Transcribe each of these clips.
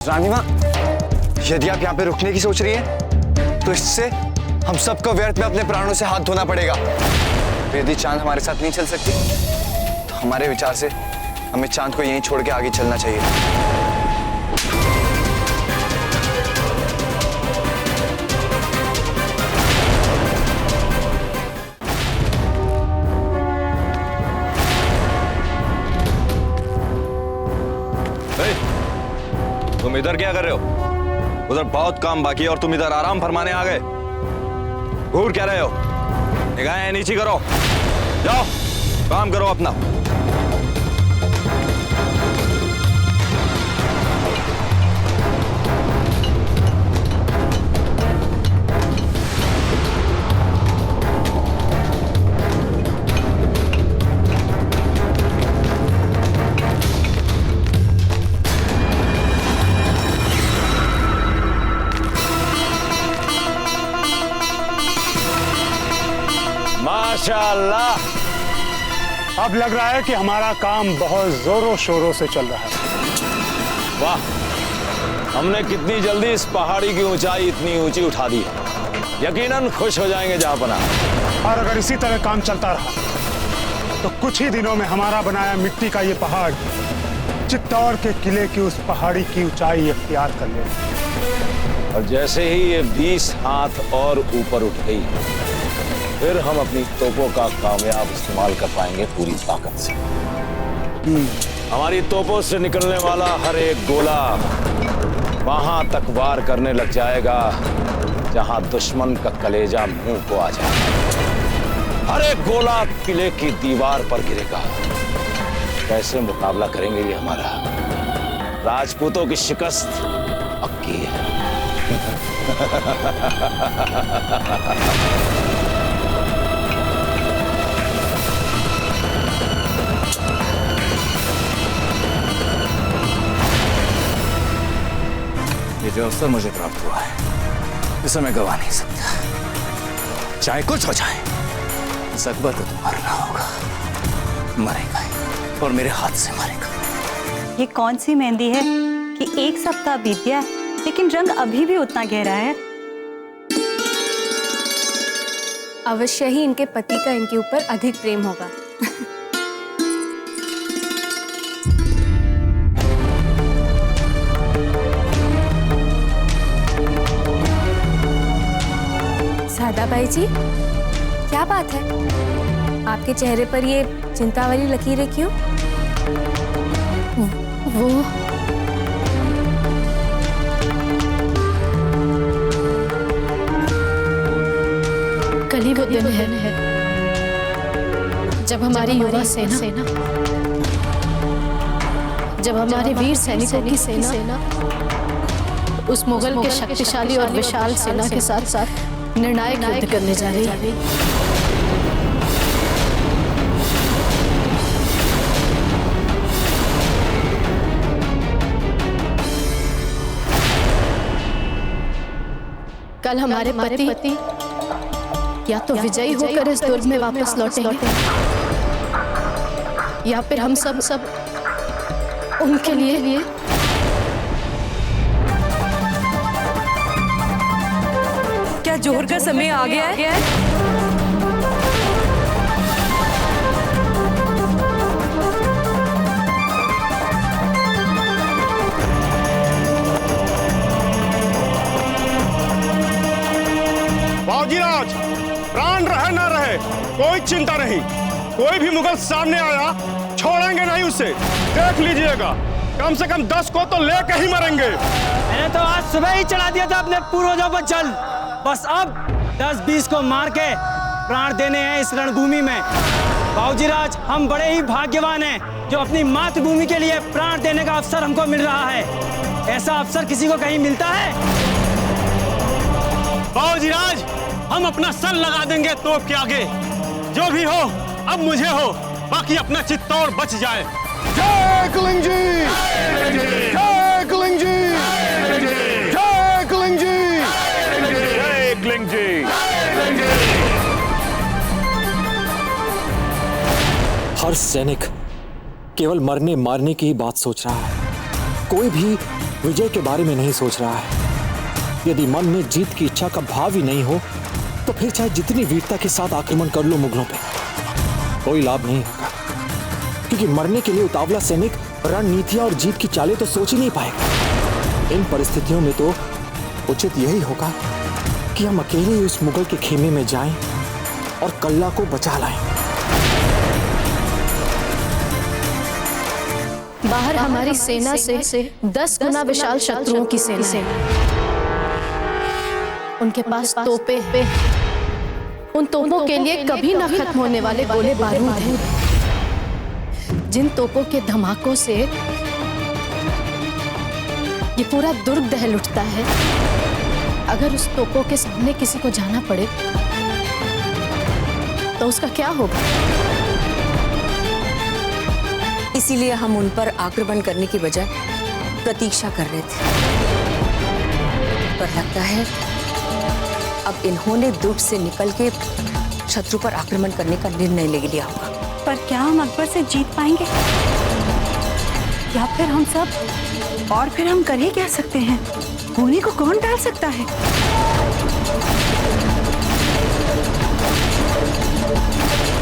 रानी माँ, यदि आप यहाँ पे रुकने की सोच रही हैं, तो इससे हम सबको व्यर्थ में अपने प्राणों से हाथ धोना पड़ेगा। यदि चांद हमारे साथ नहीं चल सकती, तो हमारे विचार से हमें चांद को यहीं छोड़ के आगे चलना चाहिए। तुम इधर क्या कर रहे हो? उधर बहुत काम बाकी है और तुम इधर आराम फरमाने आ गए। घूर क्या रहे हो? निगाहें नीची करो, जाओ काम करो अपना। माशाअल्लाह, अब लग रहा है कि हमारा काम बहुत जोरों शोरों से चल रहा है। वाह, हमने कितनी जल्दी इस पहाड़ी की ऊंचाई इतनी ऊंची उठा दी। यकीनन खुश हो जाएंगे जहाँपनाह। और अगर इसी तरह काम चलता रहा तो कुछ ही दिनों में हमारा बनाया मिट्टी का ये पहाड़ चित्तौड़ के किले की उस पहाड़ी की ऊंचाई इख्तियार कर ले। और जैसे ही ये 20 हाथ और ऊपर उठ गई, फिर हम अपनी तोपों का कामयाब इस्तेमाल कर पाएंगे पूरी ताकत से। हमारी तोपों से निकलने वाला हर एक गोला वहां तक वार करने लग जाएगा जहां दुश्मन का कलेजा मुंह को आ जाए। हर एक गोला किले की दीवार पर गिरेगा। कैसे मुकाबला करेंगे ये हमारा? राजपूतों की शिकस्त पक्की है। ये जो अवसर मुझे प्राप्त हुआ है, इसे मैं गवा नहीं सकता। चाहे कुछ हो जाए, इस अकबर को तो मरना होगा। मरेगा ही, और मेरे हाथ से मरेगा। ये कौन सी मेहंदी है कि 1 सप्ताह बीत गया लेकिन रंग अभी भी उतना गहरा है। अवश्य ही इनके पति का इनके ऊपर अधिक प्रेम होगा। सादाबाई जी, क्या बात है? आपके चेहरे पर ये चिंता वाली लकीरें क्यों? वो कल ही वो दिन है जब हमारी युवा सेना जब हमारे वीर सैनिकों की सेना उस मुगल के शक्तिशाली और विशाल सेना के साथ साथ निर्णायक युद्ध करने जा रही है। कल हमारे पति या तो विजयी होकर इस दुर्ग में वापस लौटेंगे या फिर हम सब उनके लिए क्या जोहर का समय आ गया है? बाजीराज, प्राण रहे ना रहे कोई चिंता नहीं। कोई भी मुगल सामने आया, छोड़ेंगे नहीं उसे। देख लीजिएगा, कम से कम 10 को तो लेके ही मरेंगे। मैंने तो आज सुबह ही चढ़ा दिया था अपने पूर्वजों पर जल। बस अब 10-20 को मार के प्राण देने हैं इस रणभूमि में। बाबूजीराज, हम बड़े ही भाग्यवान हैं जो अपनी मातृभूमि के लिए प्राण देने का अवसर हमको मिल रहा है। ऐसा अवसर किसी को कहीं मिलता है? बाबूजीराज, हम अपना सर लगा देंगे तोप के आगे। जो भी हो, अब मुझे हो, बाकी अपना चित्तौड़ बच जाए। जय कुलिंग जी! जय कुलिंग जी! जय कुलिंग जी! जय कुलिंग जी! हर सैनिक केवल मरने मारने की ही बात सोच रहा है। कोई भी विजय के बारे में नहीं सोच रहा है। यदि मन में जीत की इच्छा का भाव ही नहीं हो तो फिर चाहे जितनी वीरता के साथ आक्रमण कर लो मुगलों पे, कोई लाभ नहीं होगा। क्योंकि मरने के लिए उतावला सैनिक रणनीतियां और जीत की चालें तो सोच ही नहीं पाएगा। इन परिस्थितियों में तो उचित यही होगा कि हम अकेले ही उस मुगल के खेमे में जाएं और कल्ला को बचा लाएं। बाहर हमारी सेना से 10 गुना विशाल शत्रुओं की सेना। उनके पास तोपें हैं। उन तोपों के लिए कभी ना खत्म होने वाले गोले बारूद हैं। जिन तोपों के धमाकों से ये पूरा दुर्ग दहल उठता है। अगर उस तोपों के सामने किसी को जाना पड़े तो उसका क्या होगा? इसीलिए हम उन पर आक्रमण करने की बजाय प्रतीक्षा कर रहे थे। पर लगता है अब इन्होंने दुर्ग से निकल के शत्रु पर आक्रमण करने का निर्णय ले लिया होगा। पर क्या हम अकबर से जीत पाएंगे? या फिर हम सब, और फिर हम कर ही क्या सकते हैं? भूमि को कौन टाल सकता है?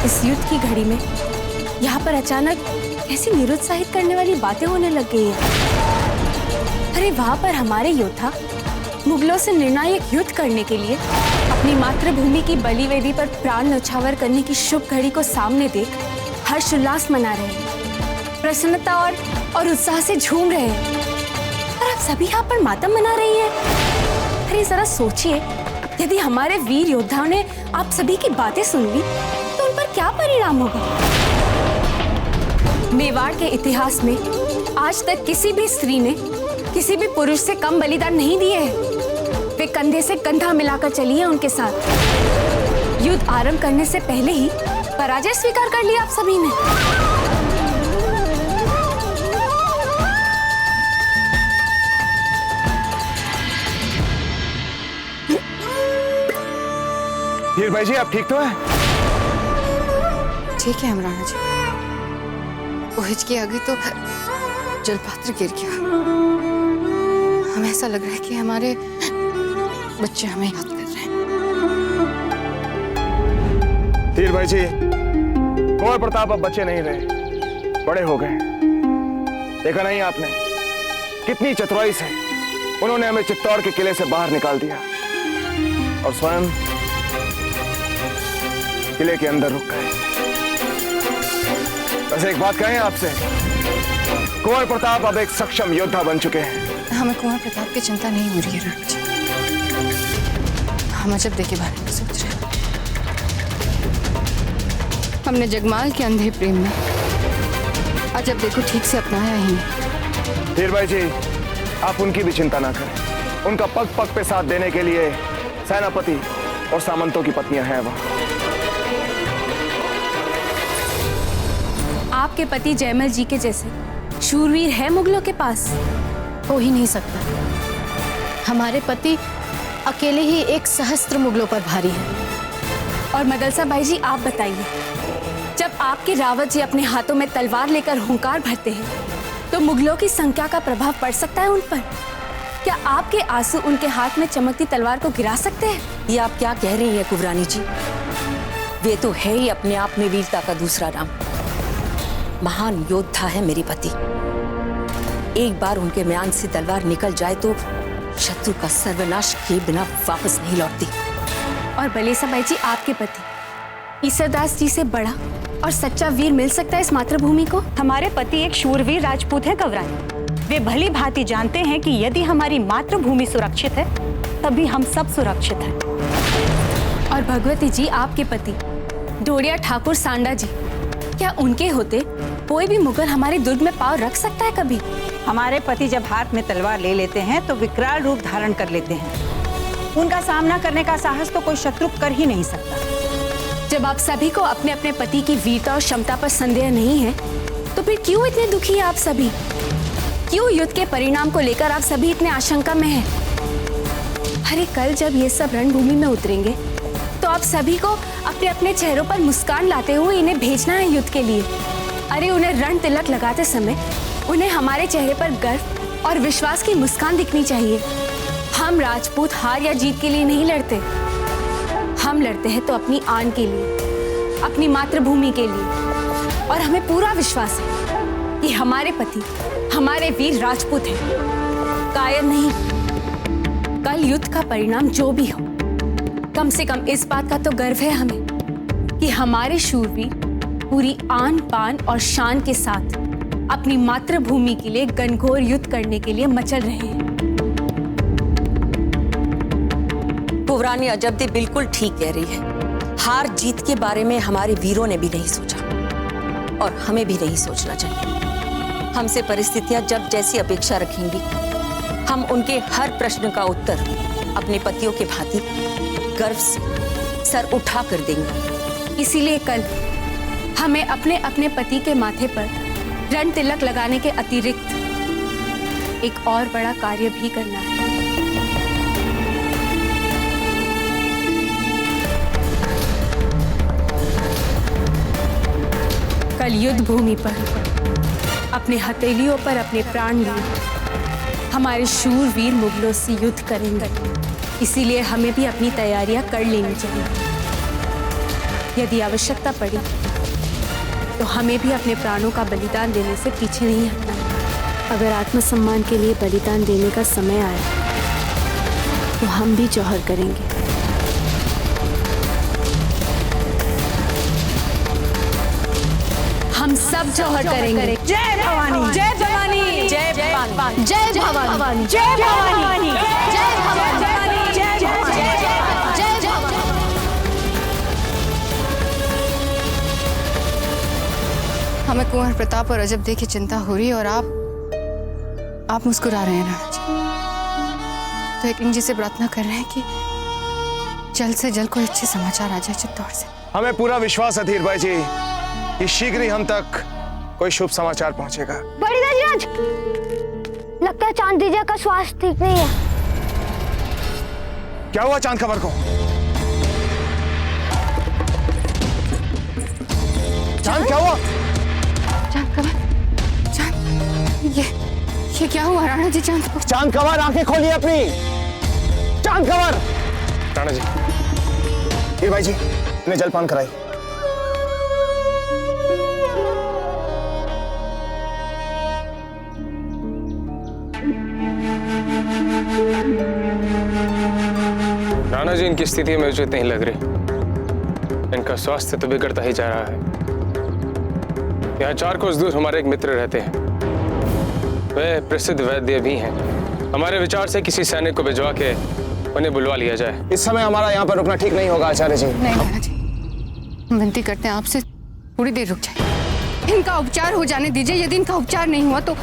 इस युद्ध की घड़ी में यहाँ पर अचानक ऐसी निरुत्साहित करने वाली बातें होने लग गई है। अरे वहाँ पर हमारे योद्धा मुगलों से निर्णायक युद्ध करने के लिए अपनी मातृभूमि की बलिवेदी पर प्राण न्यौछावर करने की शुभ घड़ी को सामने देख हर्ष उल्लास मना रहे हैं, प्रसन्नता और उत्साह से झूम रहे हैं। और आप सभी यहाँ पर मातम मना रही है। अरे जरा सोचिए, यदि हमारे वीर योद्धाओं ने आप सभी की बातें सुन ली तो उन पर क्या परिणाम होगा? मेवाड़ के इतिहास में आज तक किसी भी स्त्री ने किसी भी पुरुष से कम बलिदान नहीं दिए हैं। वे कंधे से कंधा मिलाकर चली है उनके साथ। युद्ध आरंभ करने से पहले ही पराजय स्वीकार कर लिया आप सभी ने। धीर भाई जी, आप ठीक तो हैं? ठीक है इमरान जी। ओहिज की आगे तो जलपात्र गिर गया। हमें ऐसा लग रहा है कि हमारे बच्चे हमें याद कर रहे हैं। धीर भाई जी, कुंवर प्रताप अब बच्चे नहीं रहे, बड़े हो गए। देखा नहीं आपने कितनी चतुराई से उन्होंने हमें चित्तौड़ के किले से बाहर निकाल दिया और स्वयं किले के अंदर रुक गए। बस एक बात कहें आपसे, कुंवर प्रताप अब एक सक्षम योद्धा बन चुके हैं। हमें कुंवर प्रताप की चिंता नहीं हो रही है राणा जी। हम अजब के बारे में सोच रहे हैं। हमने जगमाल के अंधे प्रेम में अजब को ठीक से अपनाया ही नहीं। धीर भाई जी, आप उनकी भी चिंता ना करें। उनका पग पग पे साथ देने के लिए सेनापति और सामंतों की पत्नियां हैं वहां। आपके पति जयमल जी के जैसे शूरवीर है मुगलों के पास? हो ही नहीं सकता। हमारे पति अकेले ही 1 सहस्त्र मुगलों पर भारी है। और मदलसा भाई जी, आप बताइए, जब आपके रावत जी अपने हाथों में तलवार लेकर हुंकार भरते हैं तो मुगलों की संख्या का प्रभाव पड़ सकता है उन पर? क्या आपके आंसू उनके हाथ में चमकती तलवार को गिरा सकते हैं? ये आप क्या कह रही हैं कुबरानी जी? वे तो है ही अपने आप में वीरता का दूसरा नाम। महान योद्धा है मेरे पति। एक बार उनके म्यान से तलवार निकल जाए तो शत्रु का सर्वनाश किए बिना वापस नहीं लौटती। और बलेसा भाई जी, आपके पति ईसरदास जी से बड़ा और सच्चा वीर मिल सकता है इस मातृभूमि को? हमारे पति एक शूरवीर राजपूत है कवरानी। वे भली भांति जानते हैं कि यदि हमारी मातृभूमि सुरक्षित है तभी हम सब सुरक्षित हैं। और भगवती जी, आपके पति डोडिया ठाकुर सांडा जी, क्या उनके होते कोई भी मुगल हमारे दुर्ग में पांव रख सकता है कभी? हमारे पति जब हाथ में तलवार ले लेते हैं तो विकराल रूप धारण कर लेते हैं। उनका सामना करने का साहस तो कोई शत्रु कर ही नहीं सकता। जब आप सभी को अपने अपने पति की वीरता और क्षमता पर संदेह नहीं है तो फिर क्यों इतने दुखी हैं आप सभी? क्यों युद्ध के परिणाम को लेकर आप सभी इतने आशंका में हैं? अरे कल जब ये सब रणभूमि में उतरेंगे तो आप सभी को अपने अपने चेहरों पर मुस्कान लाते हुए इन्हें भेजना है युद्ध के लिए। अरे उन्हें रण तिलक लगाते समय उन्हें हमारे चेहरे पर गर्व और विश्वास की मुस्कान दिखनी चाहिए। हम राजपूत हार या जीत के लिए नहीं लड़ते, हम लड़ते हैं तो अपनी आन के लिए, अपनी मातृभूमि के लिए। और हमें पूरा विश्वास है कि हमारे पति, हमारे वीर राजपूत हैं, कायर नहीं। कल युद्ध का परिणाम जो भी हो, कम से कम इस बात का तो गर्व है हमें कि हमारे शूरवीर पूरी आन बान और शान के साथ अपनी मातृभूमि के लिए घनघोर युद्ध करने के लिए मचल रहे हैं। कुंवरानी अजब दी बिल्कुल ठीक कह रही है। हार जीत के बारे में हमारे वीरों ने भी नहीं सोचा और हमें भी नहीं सोचना चाहिए। हमसे परिस्थितियां जब जैसी अपेक्षा रखेंगी, हम उनके हर प्रश्न का उत्तर अपने पतियों के भांति गर्व से सर उठा कर देंगे। इसीलिए कल हमें अपने अपने पति के माथे पर रण तिलक लगाने के अतिरिक्त एक और बड़ा कार्य भी करना है। कल युद्ध भूमि पर अपने हथेलियों पर अपने प्राण लिए हमारे शूरवीर मुगलों से युद्ध करेंगे। इसीलिए हमें भी अपनी तैयारियां कर लेनी चाहिए। यदि आवश्यकता पड़ी तो हमें भी अपने प्राणों का बलिदान देने से पीछे नहीं हटना है। अगर आत्मसम्मान के लिए बलिदान देने का समय आया तो हम भी जौहर करेंगे। हम सब जौहर करेंगे। जय भवानी, जय भवानी, जय भवानी, जय भवानी, जय भवानी, जय भवानी, जय जय भवानी। हमें कुंवर प्रताप और अजब देख के चिंता हो रही है और आप मुस्कुरा रहे हैं राणा जी। तो एकलिंग जी से प्रार्थना कर रहे हैं कि जल्द से जल्द कोई अच्छे समाचार आ जाए चित्तौड़ से। हमें पूरा विश्वास है धीर भाई जी कि शीघ्र ही हम तक कोई शुभ समाचार पहुंचेगा। बड़ी दादी, लगता है चांद दीजिया का स्वास्थ्य ठीक नहीं है। क्या हुआ चांद खबर को? चांद क्या हुआ? चांद खबर, चांद, ये क्या हुआ राणा जी? चांद खबर, आंखें खोलिए अपनी। चांद खबर। राणा जी, धीर भाई जी, इन्हें जलपान कराई। राणा जी, इनकी स्थिति में उचित नहीं लग रही। इनका स्वास्थ्य तो बिगड़ता ही जा रहा है। यहाँ 4 कोस दूर हमारे एक मित्र रहते हैं, वे प्रसिद्ध वैद्य भी हैं। हमारे विचार से किसी सैनिक को भिजवा के उन्हें बुलवा लिया जाए। इस समय हमारा यहाँ पर रुकना ठीक नहीं होगा आचार्य जी। नहीं राणा जी, हम विनती करते हैं आपसे थोड़ी देर रुक जाए, इनका उपचार हो जाने दीजिए। यदि इनका उपचार नहीं हुआ तो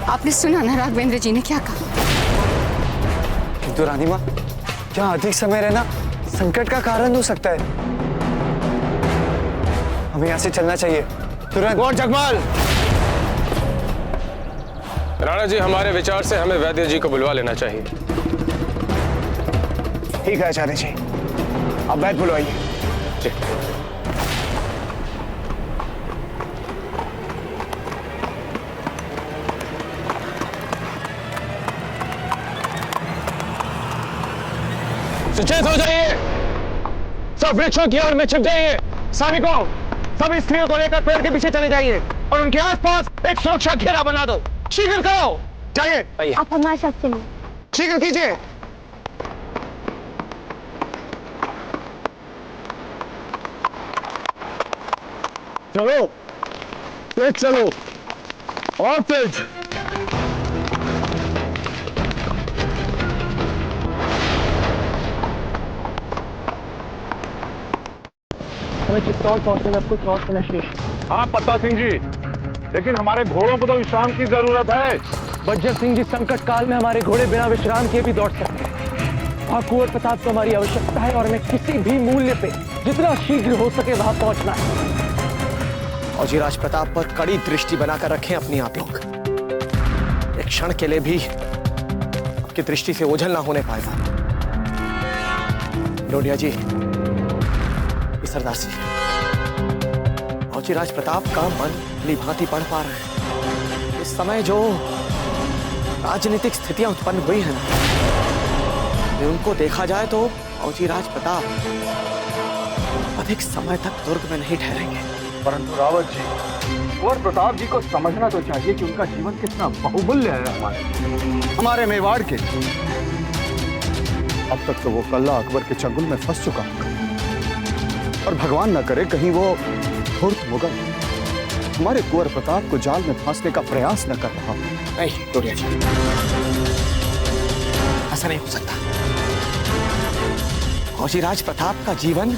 आपने सुना ना राघवेंद्र जी ने क्या कहा। किंतु रानी माँ, क्या अधिक समय रहना संकट का कारण हो सकता है? हमें यहाँ से चलना चाहिए तुरंत। और जगमाल, राणा जी, हमारे विचार से हमें वैद्य जी को बुलवा लेना चाहिए। ठीक है आचार्य जी, अब वैद्य बुलवाइए। सुचेत हो जाइए, सब वृक्षों की ओर में छिप जाइए। सैनिकों, सभी स्त्रियों को लेकर पेड़ के पीछे चले जाइए और उनके आसपास एक सुरक्षा घेरा बना दो। शीघ्र करो, जाइए। आप हमारे साथ चलिए। शीघ्र कीजिए। चलो, तेज चलो और तेज। चित्तौड़ पहुंचने में कुछ और समय शेष। हाँ पत्ता सिंह जी, लेकिन हमारे घोड़ों को तो विश्राम की जरूरत है। बज्जर सिंह जी, संकट काल में हमारे घोड़े बिना विश्राम किए भी दौड़ सकते हैं। वहाँ कुंवर प्रताप को हमारी आवश्यकता है और हमें किसी भी मूल्य पे जितना शीघ्र हो सके वहां पहुंचना है। और जी राज प्रताप पर कड़ी दृष्टि बनाकर रखें अपनी आप लोग। एक क्षण के लिए भी आपकी दृष्टि से ओझल ना होने पाएगा। लोडिया जी, सरदार जी, औची राज प्रताप का मन भली भांति पढ़ पा रहे हैं। इस समय जो राजनीतिक स्थितियां उत्पन्न हुई हैं ना, ये उनको देखा जाए तो फौजी राज प्रताप अधिक समय तक दुर्ग में नहीं ठहरेंगे। परंतु रावत जी, कुंवर प्रताप जी को समझना तो चाहिए कि उनका जीवन कितना बहुमूल्य है हमारे मेवाड़ के। अब तक तो वो कल्ला अकबर के चंगुल में फंस चुका और भगवान न करे कहीं वो धूर्त मुगल हमारे कुंवर प्रताप को जाल में फांसने का प्रयास न कर रहा। नहीं डोरिया जी, ऐसा नहीं हो सकता। फौजी राज प्रताप का जीवन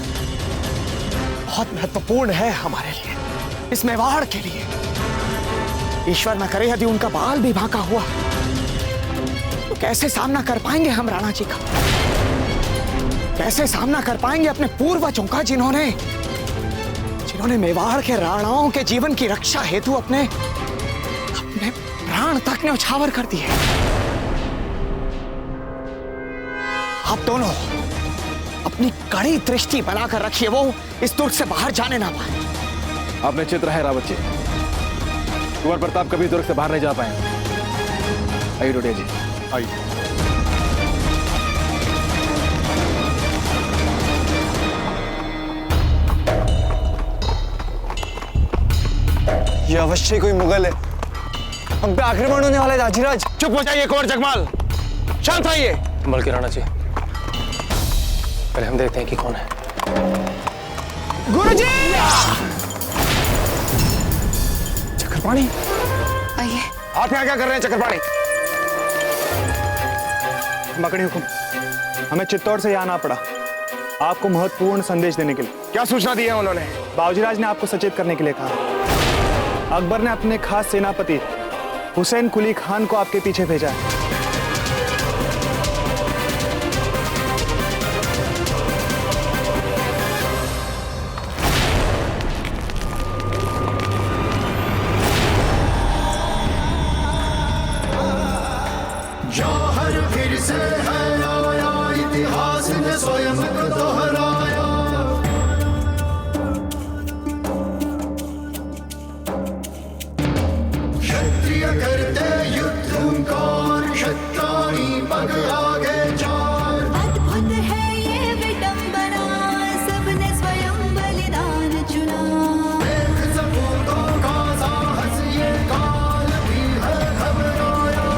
बहुत महत्वपूर्ण है हमारे लिए, इस मेवाड़ के लिए। ईश्वर न करे यदि उनका बाल भी बांका हुआ तो कैसे सामना कर पाएंगे हम राणा जी का? कैसे सामना कर पाएंगे अपने पूर्वजों का जिन्होंने मेवाड़ के राणाओं के जीवन की रक्षा हेतु अपने प्राण तक न्यौछावर कर दिए। आप दोनों अपनी कड़ी दृष्टि बनाकर रखिए, वो इस दुर्ग से बाहर जाने ना पाए। आपने चित्र है रावत जी, कुंवर प्रताप कभी दुर्ग से बाहर नहीं जा पाए। आइए डोडिया जी, आइए। ये अवश्य कोई मुगल है, हम पे आक्रमण होने वाला है। दाजीराज चुप हो जाइए कुंवर जगमाल, शांत आइए। बल्कि राणा जी, पहले हम देखते हैं कि कौन है। गुरुजी! चक्रपाणी, आइए। आप यहाँ क्या कर रहे हैं चक्रपाणी? मकड़ी हुकुम, हमें चित्तौड़ से यहाँ आना पड़ा आपको महत्वपूर्ण संदेश देने के लिए। क्या सूचना दी है उन्होंने? बाबूजीराज ने आपको सचेत करने के लिए कहा। अकबर ने अपने खास सेनापति हुसैन कुली खान को आपके पीछे भेजा है। जौहर फिर से है आया, इतिहास ने स्वयं को दोहराया। क्षत्रिय करते युद्ध हुंकार, क्षत्राणी पग आगे चार। अद्भुत है ये विडंबना, सबने स्वयं बलिदान चुना। देख सपूतों का साहस, ये काल भी है घबराया।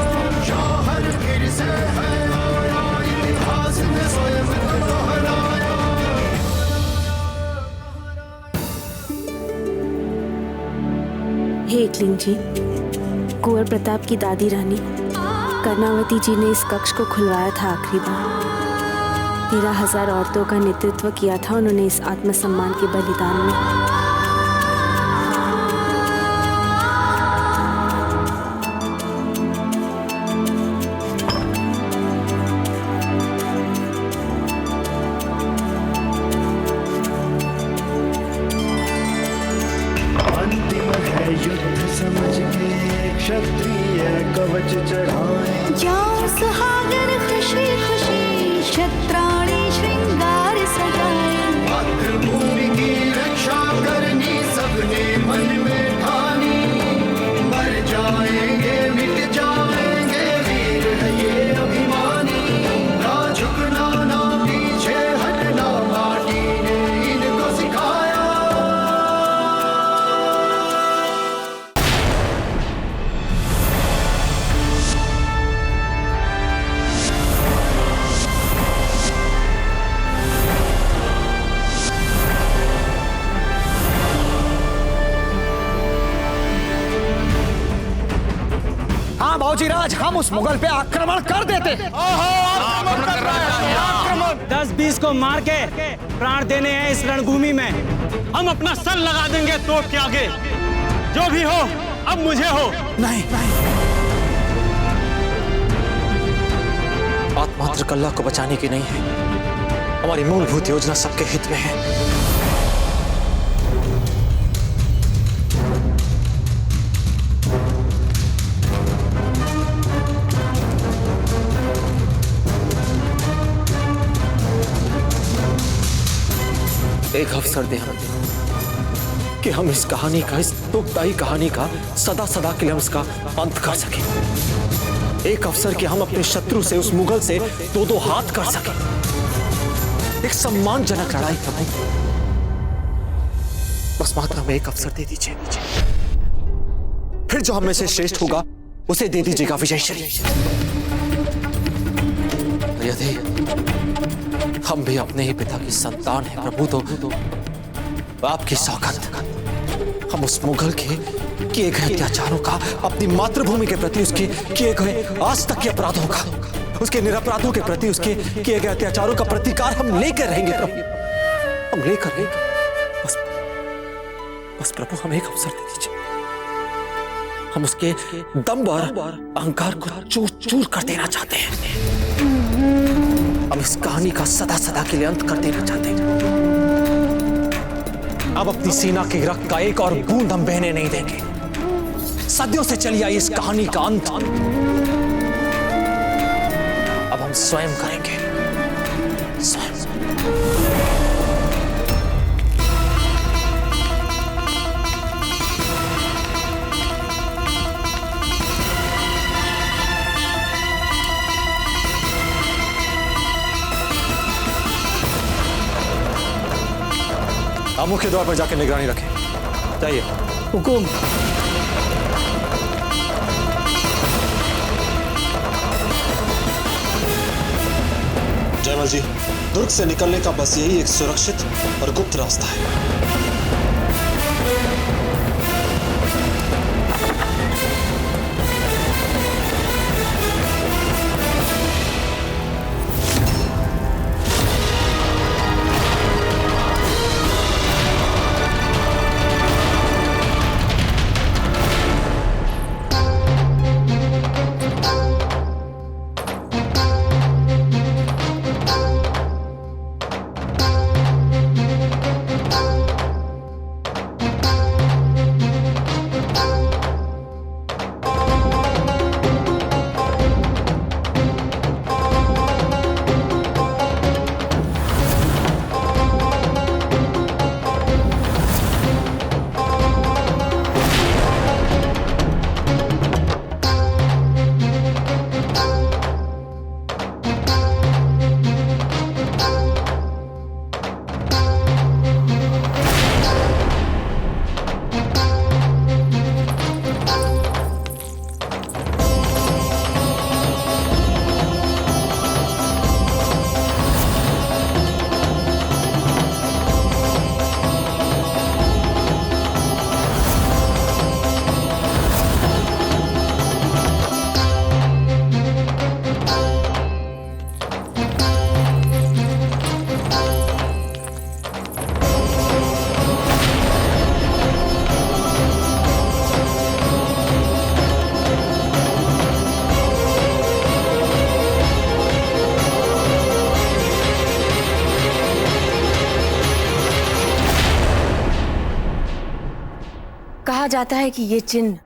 जौहर फिर से है आया, इतिहास ने स्वयं को दोहराया। हे एकलिंग जी, कुंवर प्रताप की दादी रानी कर्णावती जी ने इस कक्ष को खुलवाया था आखिरी बार। 13,000 औरतों का नेतृत्व किया था उन्होंने इस आत्मसम्मान के बलिदान में। अंतिम है युद्ध समझ के, क्षत्रिय कवच चढ़ाए। जाओ सुहागर खुशी खुशी, क्षत्राणी श्रृंगार सजाए। मातृभूमि की रक्षा करनी सबने मन में ठानी। मर जाएंगे मिट जाएंगे, वीर है ये अभिमानी। ना झुकना ना पीछे हटना, माटी ने इनको सिखाया। हाँ बाबूजीराज, हम उस मुगल पे आक्रमण कर देते। 10-20 को मार के प्राण देने हैं इस रणभूमि में। हम अपना सर लगा देंगे तोप के आगे, जो भी हो अब मुझे हो। नहीं, बात मात्र कल्ला को बचाने की नहीं है, हमारी मूलभूत योजना सबके हित में है। एक अवसर दे हमें कि हम इस कहानी का, इस दुखदायी कहानी का सदा सदा के लिए हम इसका अंत कर सकें। एक अवसर कि हम अपने शत्रु से, उस मुगल से दो दो हाथ कर सके। एक सम्मानजनक लड़ाई प्रभु, बस मात्र हमें एक अवसर दे दीजिए। फिर जो हम में से श्रेष्ठ होगा उसे दे दीजिएगा विजय श्री। यदि हम भी अपने ही पिता की संतान हैं प्रभु, तो आपकी सौगंध, हम उस मुगल के किए गए अत्याचारों का, अपनी मातृभूमि के प्रति उसके किए गए आज तक के अपराधों का, उसके निरपराधों के प्रति उसके किए गए अत्याचारों का प्रतिकार हम लेकर रहेंगे प्रभु, हम लेकर रहेंगे। बस प्रभु हमें एक अवसर दे दीजिए। हम उसके दंभ और अहंकार को चूर चूर कर देना चाहते हैं। हम इस कहानी का सदा सदा के लिए अंत कर देना चाहते हैं। अब अपनी सेना के रक्त का एक और बूंद हम बहने नहीं देंगे। सदियों से चली आई इस कहानी का अंत अब हम स्वयं करेंगे, स्वयं। आप मुख्य द्वार पर जाकर निगरानी रखें। जाइए। हुकुम। जयमल जी, दुर्ग से निकलने का बस यही एक सुरक्षित और गुप्त रास्ता है। कहा जाता है कि ये चिन्ह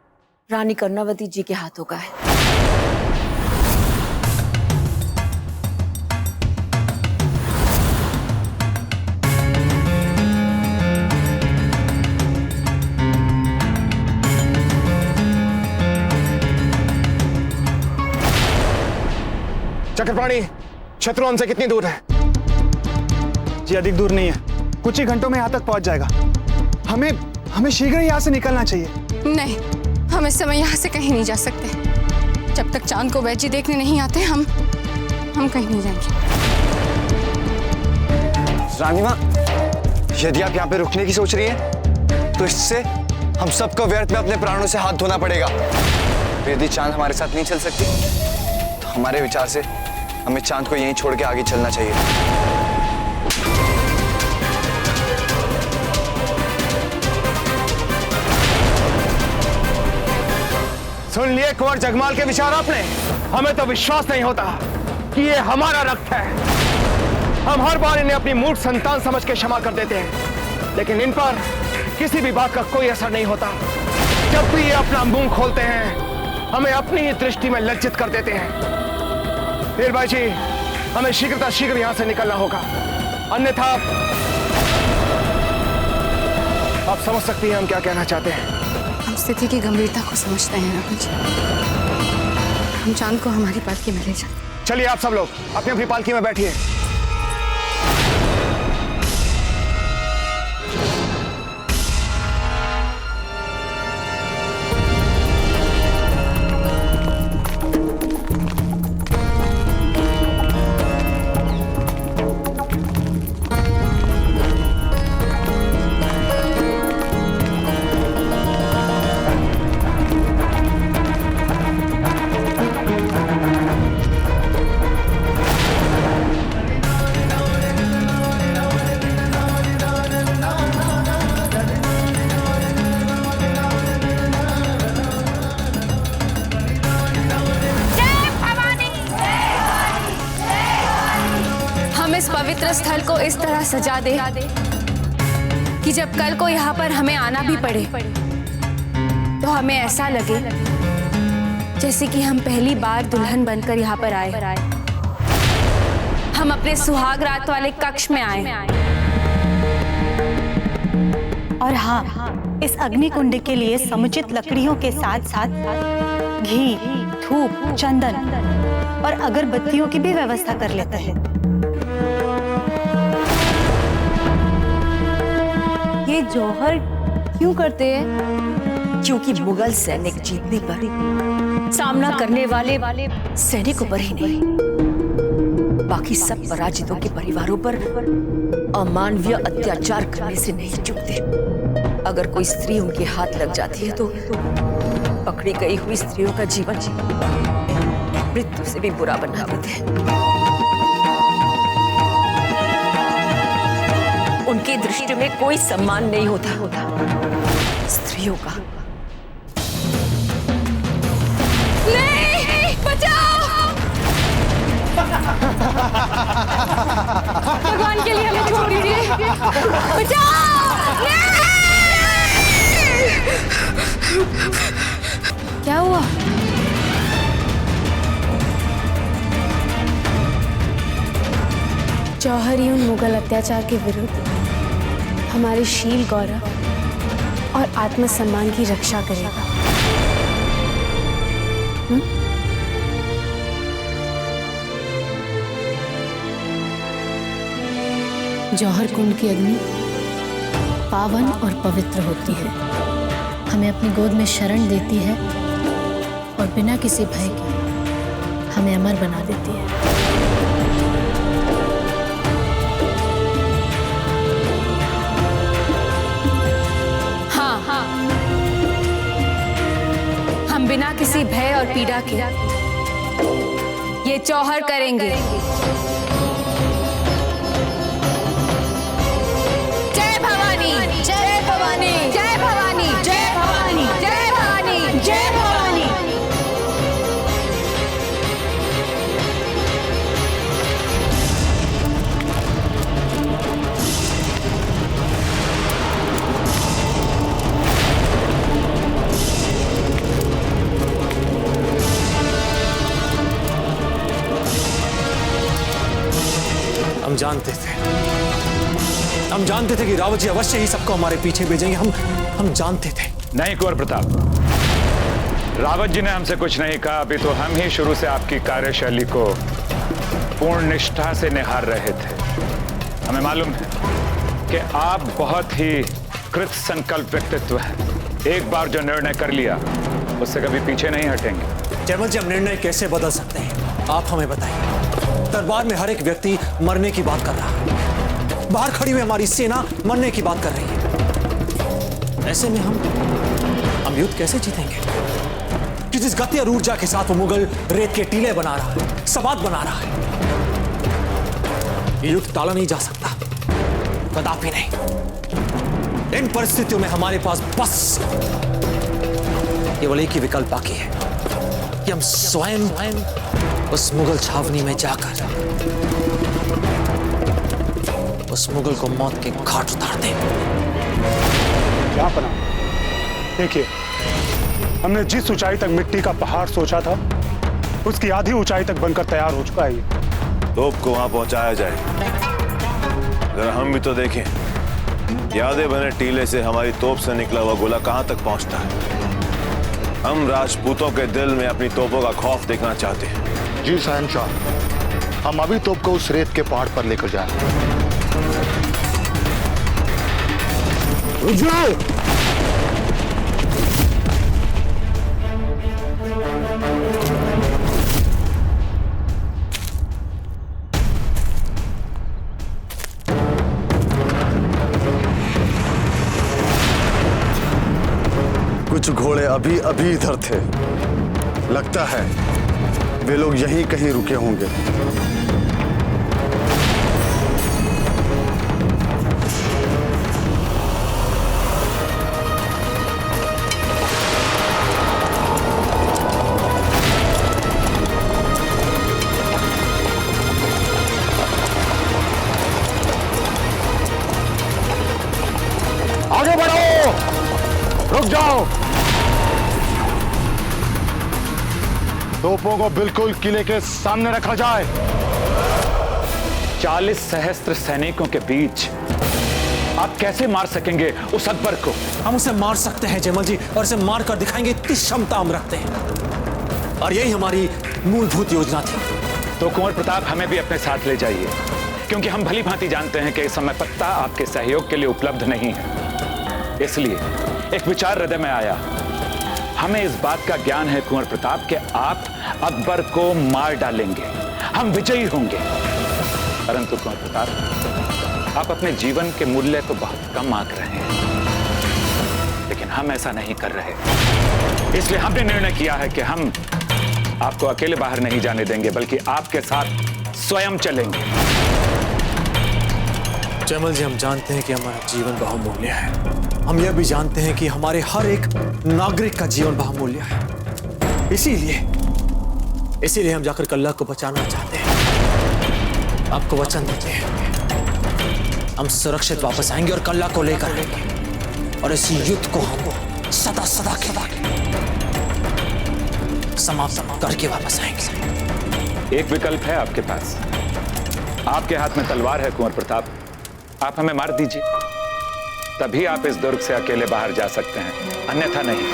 रानी कर्णावती जी के हाथों का है। चक्रपाणी, शत्रु हमसे कितनी दूर है? जी अधिक दूर नहीं है, कुछ ही घंटों में यहाँ तक पहुंच जाएगा। हमें शीघ्र ही यहाँ से निकलना चाहिए। नहीं, हम इस समय यहाँ से कहीं नहीं जा सकते। जब तक चांद को वैजी देखने नहीं आते हम कहीं नहीं जाएंगे। रानी माँ, यदि आप यहाँ पे रुकने की सोच रही हैं, तो इससे हम सबको व्यर्थ में अपने प्राणों से हाथ धोना पड़ेगा। यदि चांद हमारे साथ नहीं चल सकती, तो हमारे विचार से हमें चांद को यहीं छोड़ के आगे चलना चाहिए। सुन लिए कुंवर जगमाल के विचार आपने? हमें तो विश्वास नहीं होता कि ये हमारा रक्त है। हम हर बार इन्हें अपनी मूर्ख संतान समझ के क्षमा कर देते हैं, लेकिन इन पर किसी भी बात का कोई असर नहीं होता। जब भी ये अपना मुंह खोलते हैं, हमें अपनी ही दृष्टि में लज्जित कर देते हैं। वीर भाई जी, हमें शीघ्र यहां से निकलना होगा, अन्यथा आप समझ सकती हैं हम क्या कहना चाहते हैं। हम स्थिति की गंभीरता को समझते हैं रानी जी। हम चांद को हमारी पालकी में ले जाए। चलिए आप सब लोग अपनी अपनी पालकी में बैठिए। इस पवित्र स्थल को इस तरह सजा दे कि जब कल को यहाँ पर हमें आना भी पड़े तो हमें ऐसा लगे जैसे कि हम पहली बार दुल्हन बनकर यहाँ पर आए, हम अपने सुहाग रात वाले कक्ष में आए। और हाँ, इस अग्नि कुंड के लिए समुचित लकड़ियों के साथ साथ घी, धूप, चंदन और अगरबत्तियों की भी व्यवस्था कर लेते हैं। ये जौहर क्यों करते हैं? क्योंकि मुगल सैनिक जीतने पर सामना करने वाले सैनिकों पर ही नहीं, बाकी सब पराजितों के परिवारों पर अमानवीय अत्याचार करने से नहीं चूकते। अगर कोई स्त्री उनके हाथ लग जाती है तो पकड़ी गई हुई स्त्रियों का जीवन मृत्यु से भी बुरा बना देते हैं। उनकी दृष्टि में कोई सम्मान नहीं होता स्त्रियों का। नहीं, बचाओ! भगवान के लिए हमें छोड़ दीजिए। बचाओ! क्या हुआ? जौहर ही उन मुगल अत्याचार के विरुद्ध हमारे शील, गौरव और आत्मसम्मान की रक्षा करेगा। जौहर कुंड की अग्नि पावन और पवित्र होती है, हमें अपनी गोद में शरण देती है और बिना किसी भय के हमें अमर बना देती है। हम बिना किसी भय और पीड़ा के ये जौहर करेंगे। जय भवानी, जय भवानी, जय भवानी, जय भवानी, जय भवानी, जय भवानी। हम जानते थे कि रावत जी अवश्य ही सबको हमारे पीछे भेजेंगे। हम जानते थे। नहीं कुंवर प्रताप, रावत जी ने हमसे कुछ नहीं कहा। अभी तो हम ही शुरू से आपकी कार्यशैली को पूर्ण निष्ठा से निहार रहे थे। हमें मालूम है कि आप बहुत ही कृत संकल्प व्यक्तित्व हैं। एक बार जो निर्णय कर लिया उससे कभी पीछे नहीं हटेंगे। जयमल जी, हम निर्णय कैसे बदल सकते हैं? आप हमें बताइए। दरबार में हर एक व्यक्ति मरने की बात कर रहा है, बाहर खड़ी हुई हमारी सेना मरने की बात कर रही है। ऐसे में हम युद्ध कैसे जीतेंगे? कि जिस गति और ऊर्जा के साथ वो मुगल रेत के टीले बना रहा है, सबात बना रहा है, ये युद्ध टाला नहीं जा सकता, कदापि नहीं। इन परिस्थितियों में हमारे पास बस केवल एक ही विकल्प बाकी है कि हम स्वयं उस मुगल छावनी में जाकर उस मुगल को मौत के घाट उतार दें। क्या पना? देखिए, हमने जिस ऊंचाई तक मिट्टी का पहाड़ सोचा था उसकी आधी ऊंचाई तक बनकर तैयार हो चुका है ये। तोप को वहां पहुंचाया जाए, जरा हम भी तो देखें यादें बने टीले से हमारी तोप से निकला हुआ गोला कहां तक पहुंचता है। हम राजपूतों के दिल में अपनी तोपों का खौफ देखना चाहते हैं। जी शहंशाह, हम अभी तोप को उस रेत के पहाड़ पर लेकर जा रहे हैं। रुक जाओ! कुछ घोड़े अभी अभी इधर थे। लगता है वे लोग यहीं कहीं रुके होंगे। आगे बढ़ो! रुक जाओ! तोपों को बिल्कुल किले के सामने रखा जाए। 40 सहस्त्र सैनिकों के बीच आप कैसे मार सकेंगे उस अकबर को? हम उसे मार सकते हैं जयमल जी, और इसे मार कर दिखाएंगे, इतनी क्षमता हम रखते हैं। और यही हमारी मूलभूत योजना थी। तो कुंवर प्रताप, हमें भी अपने साथ ले जाइए, क्योंकि हम भली भांति जानते हैं कि इस समय पत्ता आपके सहयोग के लिए उपलब्ध नहीं है। इसलिए एक विचार हृदय में आया। हमें इस बात का ज्ञान है कुंवर प्रताप कि आप अकबर को मार डालेंगे, हम विजयी होंगे। परंतु कुंवर प्रताप, आप अपने जीवन के मूल्य तो बहुत कम आंक रहे हैं, लेकिन हम ऐसा नहीं कर रहे। इसलिए हमने निर्णय किया है कि हम आपको अकेले बाहर नहीं जाने देंगे, बल्कि आपके साथ स्वयं चलेंगे। जयमल जी, हम जानते हैं कि हमारा जीवन बहुमूल्य है। हम यह भी जानते हैं कि हमारे हर एक नागरिक का जीवन बहुमूल्य है। इसीलिए हम जाकर कल्ला को बचाना चाहते हैं। आपको वचन देते हैं, हम सुरक्षित वापस आएंगे और कल्ला को लेकर आएंगे, और इस युद्ध को हम सदा सदा के समाप्त करके वापस आएंगे। एक विकल्प है आपके पास। आपके हाथ में तलवार है कुंवर प्रताप, आप हमें मार दीजिए, तभी आप इस दुर्ग से अकेले बाहर जा सकते हैं, अन्यथा नहीं।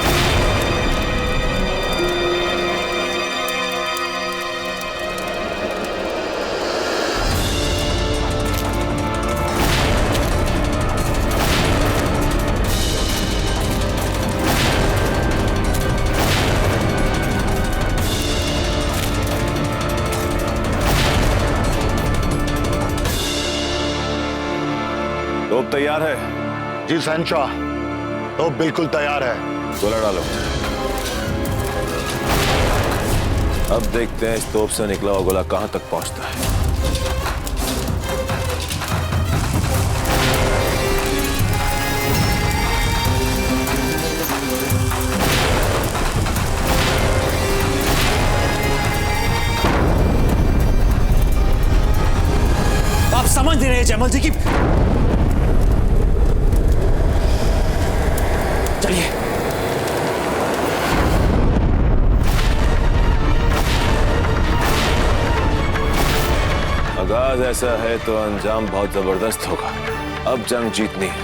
तोप तैयार है? जी शहंशाह, तो बिल्कुल तैयार है। गोला डालो। अब देखते हैं इस तोप से निकला हुआ गोला कहां तक पहुंचता है। आप समझ नहीं रहे जयमल जी की। चलिए। आगाज ऐसा है तो अंजाम बहुत जबरदस्त होगा। अब जंग जीतनी है।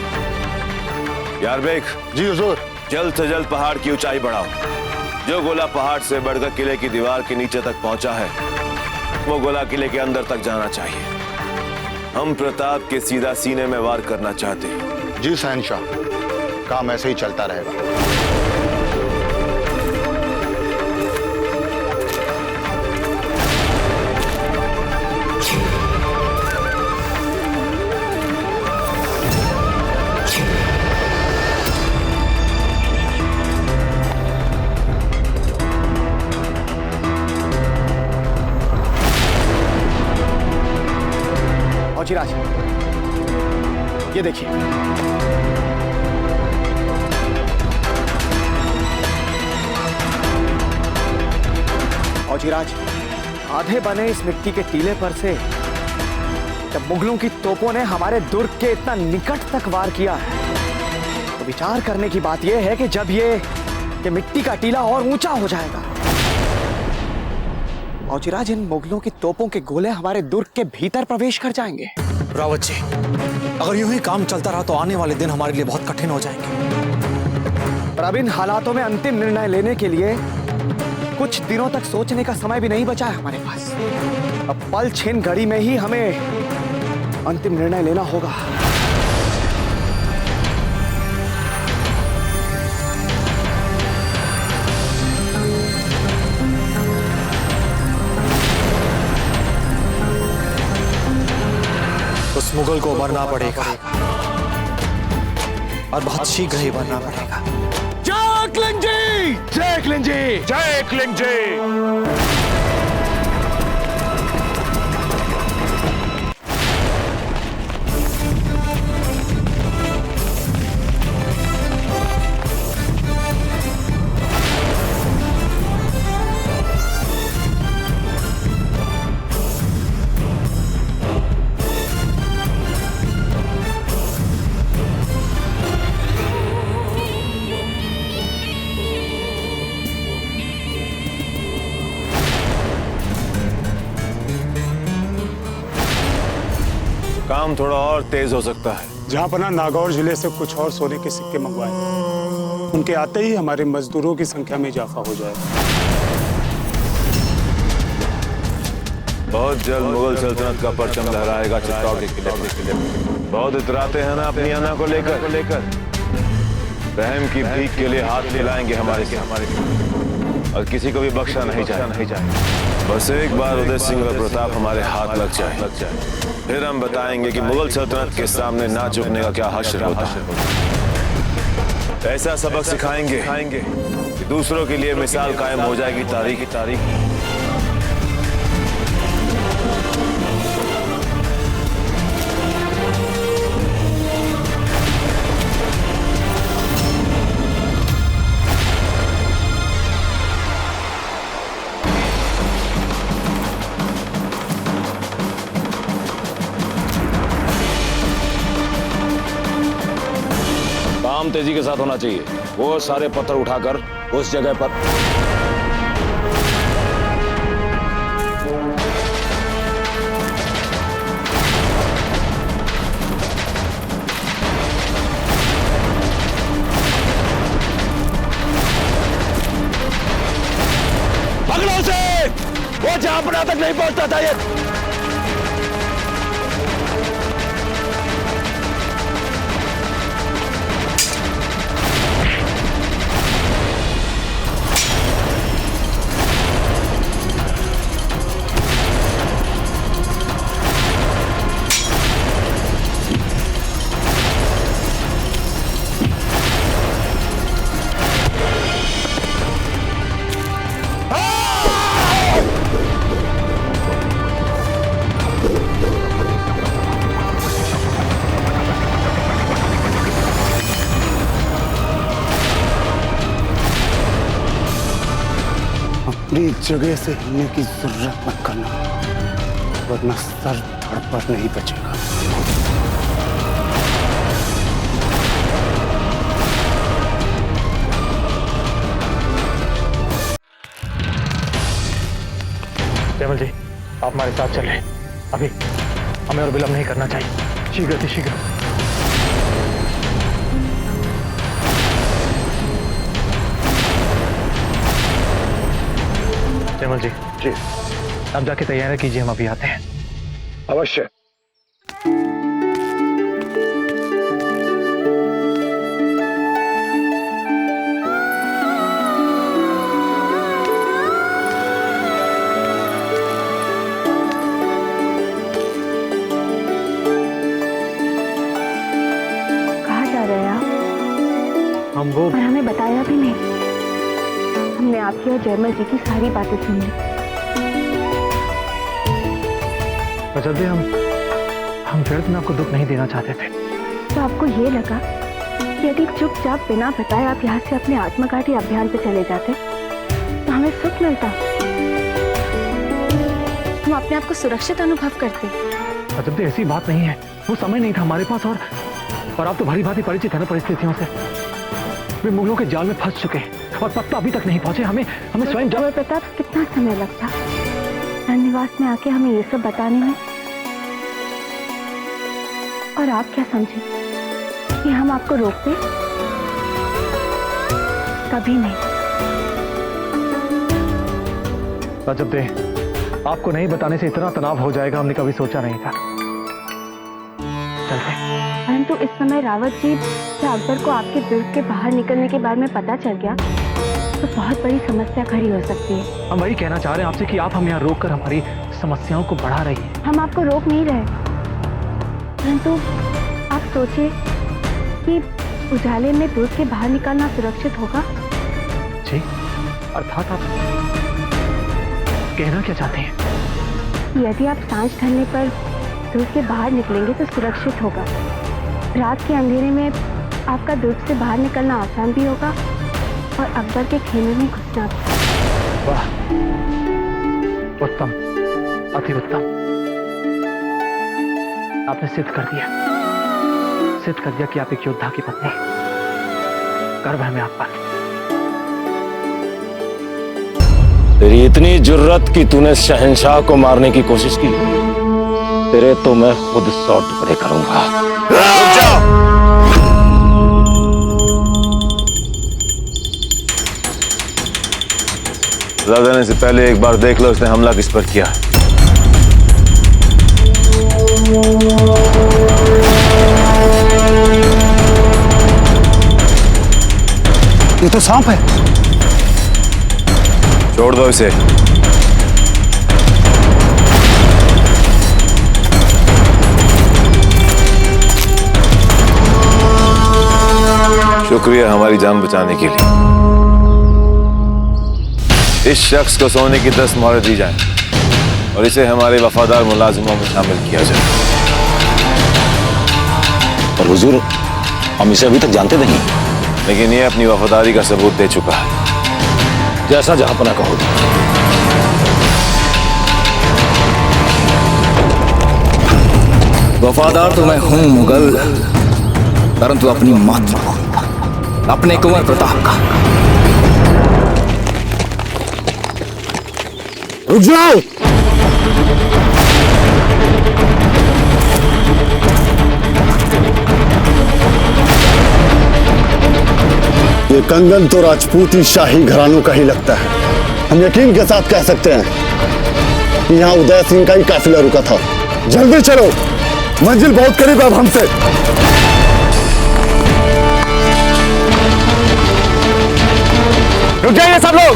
यारबेग जी हुजूर। जल्द से जल्द पहाड़ की ऊंचाई बढ़ाओ। जो गोला पहाड़ से बढ़कर किले की दीवार के नीचे तक पहुंचा है, वो गोला किले के अंदर तक जाना चाहिए। हम प्रताप के सीधा सीने में वार करना चाहते हैं। जी शहंशाह, काम ऐसे ही चलता रहेगा। औजीराज, ये देखिए, औजीराज, आधे बने इस मिट्टी के टीले पर से जब मुगलों की तोपों ने हमारे दुर्ग के इतना निकट तक वार किया है, तो विचार करने की बात यह है कि जब ये मिट्टी का टीला और ऊंचा हो जाएगा, औजीराज, इन मुगलों की तोपों के गोले हमारे दुर्ग के भीतर प्रवेश कर जाएंगे। रावत जी, अगर यूं ही काम चलता रहा तो आने वाले दिन हमारे लिए बहुत कठिन हो जाएंगे। पर अब इन हालातों में अंतिम निर्णय लेने के लिए कुछ दिनों तक सोचने का समय भी नहीं बचा है हमारे पास। अब पल छिन घड़ी में ही हमें अंतिम निर्णय लेना होगा। उस मुगल को मरना पड़ेगा और बहुत शीघ्र ही मरना पड़ेगा। जय क्लिंग जी! जय क्लिंग जी! जय क्लिंग जी! काम थोड़ा और तेज हो सकता है। जहां पना नागौर जिले से कुछ और सोने के सिक्के मंगवाए, उनके आते ही हमारे मजदूरों की संख्या में इजाफा हो जाएगा। बहुत जल्द मुगल सल्तनत का परचम लहराएगा चित्तौड़ के किले। बहुत इतराते हैं ना अपनी अन्ना को लेकर। रहम की भीख के लिए हाथ मिलाएंगे हमारे और किसी को भी बख्शा नहीं जाए। बस एक बार उदय सिंह और प्रताप हमारे हाथ लग जाए, फिर हम बताएंगे कि मुगल सल्तनत के सामने ना झुकने का क्या हश्र होता है। ऐसा सबक सिखाएंगे कि दूसरों के लिए मिसाल कायम हो जाएगी तारीख। काम तेजी के साथ होना चाहिए। वो सारे पत्थर उठाकर उस जगह पर पकड़ो उसे! वो जहां पर तक नहीं पहुंचता था ये। अपनी जगह से हिलने की जरूरत मत करना, वरना सर धड़ पर नहीं बचेगा। जयमल जी, आप हमारे साथ चलें। अभी हमें और विलंब नहीं करना चाहिए। शीघ्र से शीघ्र। जयमल जी, आप जाके तैयारी कीजिए, हम अभी आते हैं। अवश्य। कहाँ जा रहे हैं आप? हम वो और हमें बताया भी नहीं। हमने आपकी और जयमल जी की सारी बातें सुन ली। बचल दे, हम व्यर्थ में आपको दुख नहीं देना चाहते थे। तो आपको ये लगा कि यदि चुपचाप बिना बताए आप यहाँ से अपने आत्मघाती अभियान पे चले जाते तो हमें सुख मिलता। हम अपने आप को सुरक्षित अनुभव करते। बचल दे, ऐसी बात नहीं है। वो समय नहीं था हमारे पास, और आप तो भली भांति परिचित है ना परिस्थितियों से। वे मुगलों के जाल में फंस चुके हैं और पत्ता अभी तक नहीं पहुंचे। हमें स्वयं प्रताप, कितना समय लगता रननिवास में आके हमें ये सब बताने में? और आप क्या समझे कि हम आपको रोकते? कभी नहीं। रजब दे, आपको नहीं बताने से इतना तनाव हो जाएगा हमने कभी सोचा नहीं था। चलते। परंतु इस समय रावत जी से अकबर को आपके दुर्ग के बाहर निकलने के बारे में पता चल गया तो बहुत बड़ी समस्या खड़ी हो सकती है। हम वही कहना चाह रहे हैं आपसे कि आप हम यहाँ रोक कर हमारी समस्याओं को बढ़ा रही हैं। हम आपको रोक नहीं रहे, परंतु आप सोचिए कि उजाले में दुर्ग के बाहर निकलना सुरक्षित होगा। जी, अर्थात आप कहना क्या चाहते हैं? यदि आप सांझ ढलने पर दुर्ग के बाहर निकलेंगे तो सुरक्षित होगा। रात के अंधेरे में आपका दुर्ग से बाहर निकलना आसान भी होगा और अकबर के खेमे में घुसना भी। वाह, उत्तम, अति उत्तम। आपने सिद्ध कर दिया कि आप एक योद्धा की पत्नी। गर्व है हमें आप पर। तेरी इतनी जुर्रत कि तूने शहंशाह को मारने की कोशिश की, तेरे तो मैं खुद 100 टुकड़े करूंगा। रुक जाओ। सजा देने से पहले एक बार देख लो उसने हमला किस पर किया। ये तो सांप है। छोड़ दो इसे। शुक्रिया हमारी जान बचाने के लिए। इस शख्स को सोने की 10 मोहरें दी जाएं और इसे हमारे वफादार मुलाजिमों में शामिल किया जाए। पर हुजूर, हम इसे अभी तक जानते नहीं, लेकिन ये अपनी वफादारी का सबूत दे चुका है। जैसा जहांपना कहो। वफादार तो मैं हूं मुगल, परंतु अपनी मातृभूमि का, अपने कुंवर प्रताप का। रुक जाओ। ये कंगन तो राजपूती शाही घरानों का ही लगता है। हम यकीन के साथ कह सकते हैं कि यहाँ उदय सिंह का ही काफिला रुका था। जल्दी चलो, मंजिल बहुत करीब है अब हमसे। रुक जाइए सब लोग।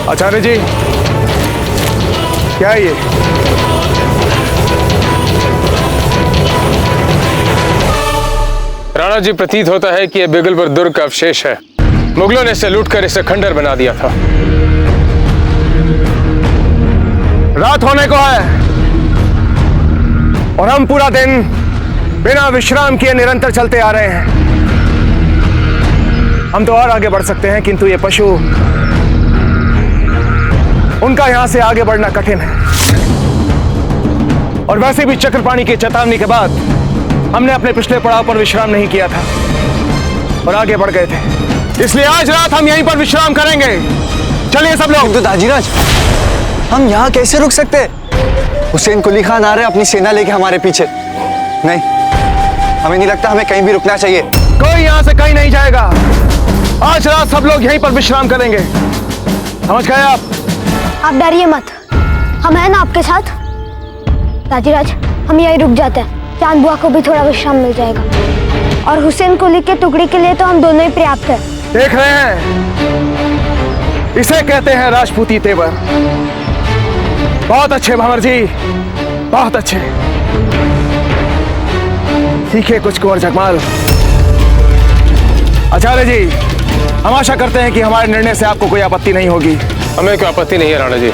आचार्य जी, क्या है ये? राणा जी, प्रतीत होता है कि यह बिगलपुर दुर्ग का अवशेष है। मुगलों ने इसे लूटकर इसे खंडर बना दिया था। रात होने को है और हम पूरा दिन बिना विश्राम किए निरंतर चलते आ रहे हैं। हम तो और आगे बढ़ सकते हैं, किंतु ये पशु, उनका यहां से आगे बढ़ना कठिन है। और वैसे भी चक्रपाणी की चेतावनी के बाद हमने अपने पिछले पड़ाव पर विश्राम नहीं किया था और आगे बढ़ गए थे। इसलिए आज रात हम यहीं पर विश्राम करेंगे। चलिए सब लोग। तो दाजीराज, हम यहाँ कैसे रुक सकते? हुसैन कुली खान आ रहे हैं अपनी सेना लेके हमारे पीछे। नहीं, हमें नहीं लगता हमें कहीं भी रुकना चाहिए। कोई यहाँ से कहीं नहीं जाएगा। आज रात सब लोग यहीं पर विश्राम करेंगे। समझ गए आप? आप डरिए मत, हम हैं ना आपके साथ। दाजीराज, हम यहीं रुक जाते हैं, चांद बुआ को भी थोड़ा विश्राम मिल जाएगा। और हुसैन कुली के टुकड़ी के लिए तो हम दोनों ही पर्याप्त हैं। देख रहे हैं, इसे कहते हैं राजपूती तेवर। बहुत अच्छे भंवर जी, बहुत अच्छे। सीखे कुछ कुंवर जगमाल। आचार्य जी, हम आशा करते हैं कि हमारे निर्णय से आपको कोई आपत्ति नहीं होगी। हमें कोई आपत्ति नहीं है राणा जी,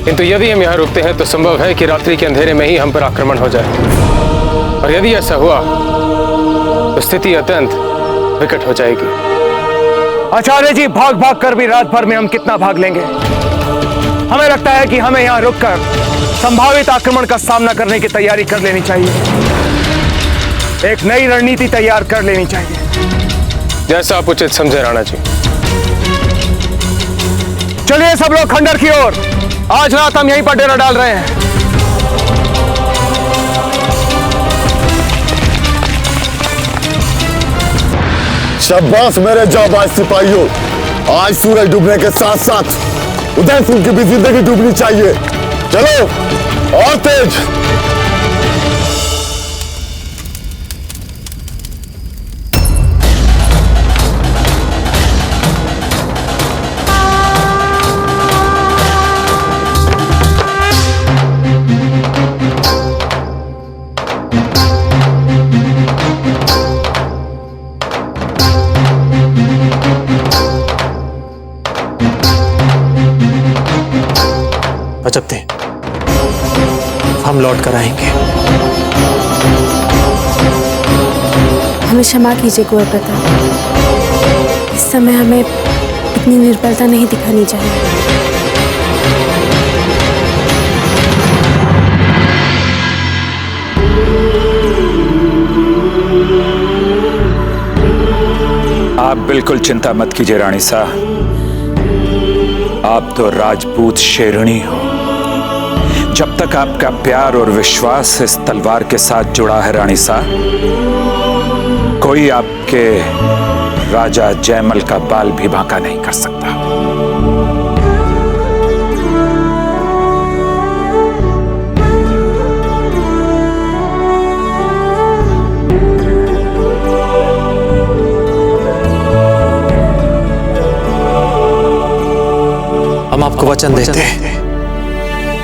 किंतु यदि हम यहाँ रुकते हैं तो संभव है कि रात्रि के अंधेरे में ही हम पर आक्रमण हो जाए। और यदि ऐसा हुआ तो स्थिति अत्यंत विकट हो जाएगी। आचार्य जी, भाग भाग कर भी रात भर में हम कितना भाग लेंगे? हमें लगता है कि हमें यहाँ रुककर संभावित आक्रमण का सामना करने की तैयारी कर लेनी चाहिए। एक नई रणनीति तैयार कर लेनी चाहिए। जैसा आप उचित समझे राणा जी। चलिए सब लोग खंडर की ओर। आज रात हम यहीं पर डेरा डाल रहे हैं। शाबाश मेरे जाबाज सिपाहियों, आज सूरज डूबने के साथ साथ उदय सिंह की भी जिंदगी डूबनी चाहिए। चलो और तेज। अजब थे, हम लौट कर आएंगे। हमें क्षमा कीजिए कुंवर प्रताप, इस समय हमें इतनी निर्बलता नहीं दिखानी चाहिए। आप बिल्कुल चिंता मत कीजिए रानी साहब, आप तो राजपूत शेरनी हो। जब तक आपका प्यार और विश्वास इस तलवार के साथ जुड़ा है रानी साहब, कोई आपके राजा जयमल का बाल भी बांका नहीं कर सकता। हम आपको वचन देते हैं,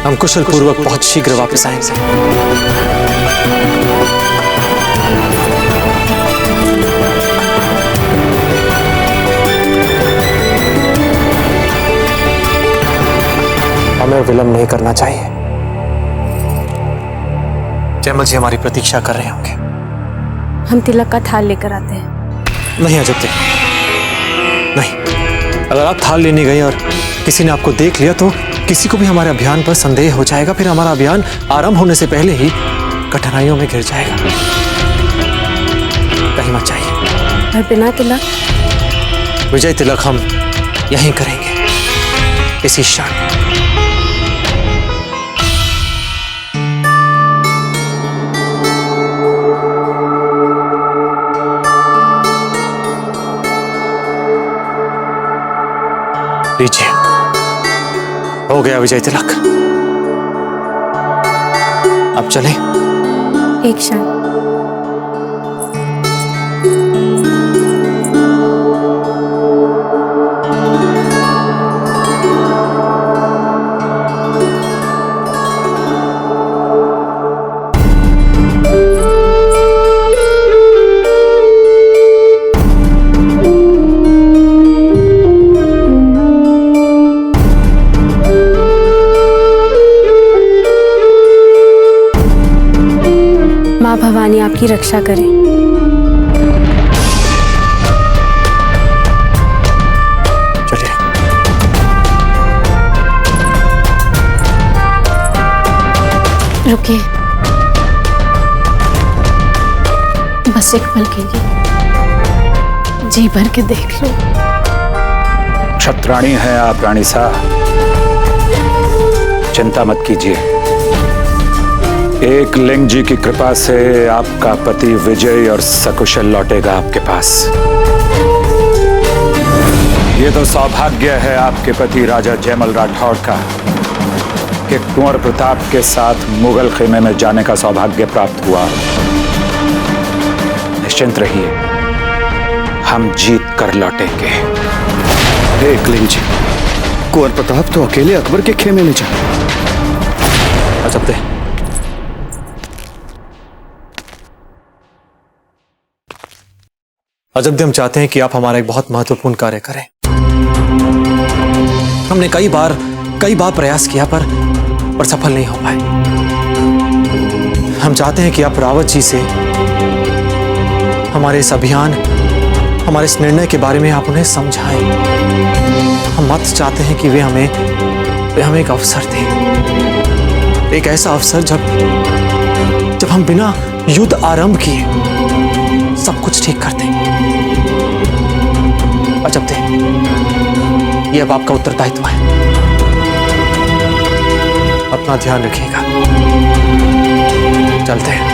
हम कुशल पूर्वक बहुत शीघ्र वापस आएंगे। हमें विलंब नहीं करना चाहिए। जयमल जी हमारी प्रतीक्षा कर रहे होंगे। हम तिलक का थाल लेकर आते हैं। नहीं अजब थे, नहीं। अगर आप थाल लेने गए और किसी ने आपको देख लिया तो किसी को भी हमारे अभियान पर संदेह हो जाएगा, फिर हमारा अभियान आरंभ होने से पहले ही कठिनाइयों में घिर जाएगा। कहीं मत चाहिए। और बिना तिलक? विजय तिलक हम यहीं करेंगे, इसी क्षण। लीजिए, हो गया विजय तिलक। अब चलें। एक क्षण। माँ भवानी आपकी रक्षा करे। चलिए। रुकिए, बस एक पल के लिए जी भर के देख लो। क्षत्राणी हैं आप रानी साहब, चिंता मत कीजिए। एक लिंग जी की कृपा से आपका पति विजय और सकुशल लौटेगा आपके पास। ये तो सौभाग्य है आपके पति राजा जयमल राठौड़ का कि कुंवर प्रताप के साथ मुगल खेमे में जाने का सौभाग्य प्राप्त हुआ। निश्चिंत रहिए, हम जीत कर लौटेंगे। एक लिंग जी, कुंवर प्रताप तो अकेले अकबर के खेमे में जा। अजब थे, अजब हम चाहते हैं कि आप हमारा एक बहुत महत्वपूर्ण कार्य करें। हमने कई बार प्रयास किया पर सफल नहीं हो पाए। हम चाहते हैं कि आप रावत जी से हमारे इस अभियान, हमारे इस निर्णय के बारे में आप उन्हें समझाएं। हम मत चाहते हैं कि वे हमें एक अवसर दें, एक ऐसा अवसर जब हम बिना युद्ध आरंभ किए सब कुछ ठीक कर दें। अजब थे, ये अब आपका उत्तरदायित्व है। अपना ध्यान रखिएगा। चलते हैं।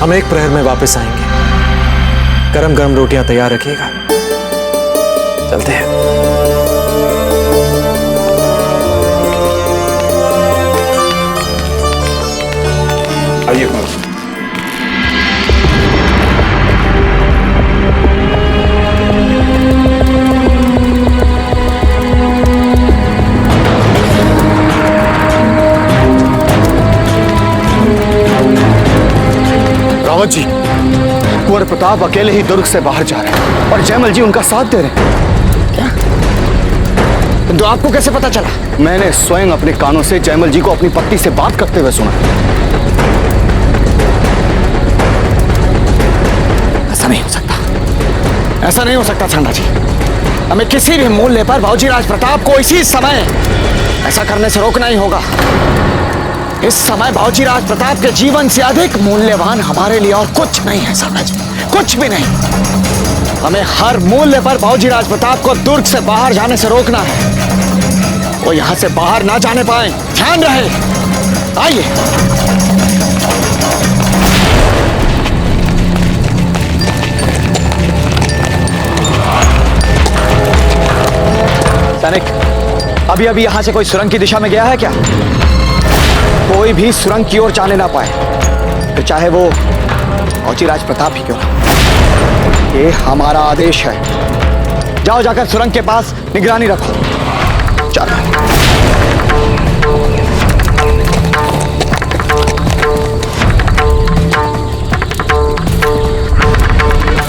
हम एक प्रहर में वापस आएंगे। गरम गरम रोटियां तैयार रखिएगा। चलते हैं। आइए। रावत जी, कुंवर प्रताप अकेले ही दुर्ग से बाहर जा रहे हैं और जयमल जी उनका साथ दे रहे हैं। क्या? तो आपको कैसे पता चला? मैंने स्वयं अपने कानों से जयमल जी को अपनी पत्नी से बात करते हुए सुना। ऐसा नहीं हो सकता, ऐसा नहीं हो सकता ठंडा जी। हमें किसी भी मूल्य पर बाबूजी राज प्रताप को इसी समय ऐसा करने से रोकना ही होगा। इस समय बाबूजी राज प्रताप के जीवन से अधिक मूल्यवान हमारे लिए और कुछ नहीं है सरना जी, कुछ भी नहीं। हमें हर मूल्य पर बाबूजी राज प्रताप को दुर्ग से बाहर जाने से रोकना है। वो यहां से बाहर ना जाने पाए, ध्यान रहे। आइए। सैनिक, अभी अभी यहां से कोई सुरंग की दिशा में गया है क्या? कोई भी सुरंग की ओर जाने ना पाए, तो चाहे वो बाबूजी राज प्रताप ही क्यों ना। ये हमारा आदेश है। जाओ, जाकर सुरंग के पास निगरानी रखो। चलो।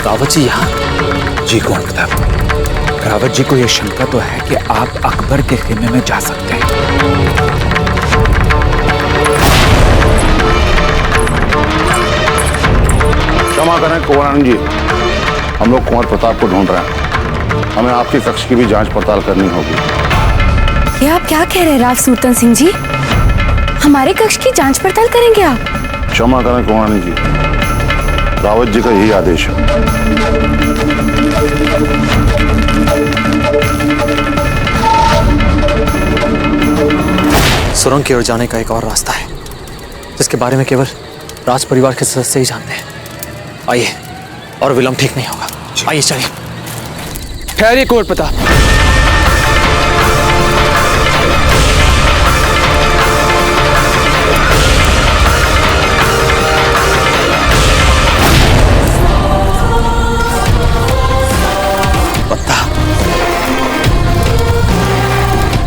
रावत जी यहाँ? जी कुंवर प्रताप, रावत जी को यह शंका तो है कि आप अकबर के खेमे में जा सकते हैं। क्षमा करें कुंवरानी जी, हम लोग कुंवर प्रताप को ढूंढ रहे हैं। हमें आपके कक्ष की भी जांच पड़ताल करनी होगी। ये आप क्या कह रहे हैं राव सुरतन सिंह जी? हमारे कक्ष की जांच पड़ताल करेंगे आप? क्षमा करें कुंवरानी जी, रावत जी का यही आदेश है। सुरंग की ओर जाने का एक और रास्ता है, जिसके बारे में केवल राज परिवार के सदस्य ही जानते हैं। आइए, और विलंब ठीक नहीं होगा। आइए चलिए। ठहरिए कुंवर प्रताप।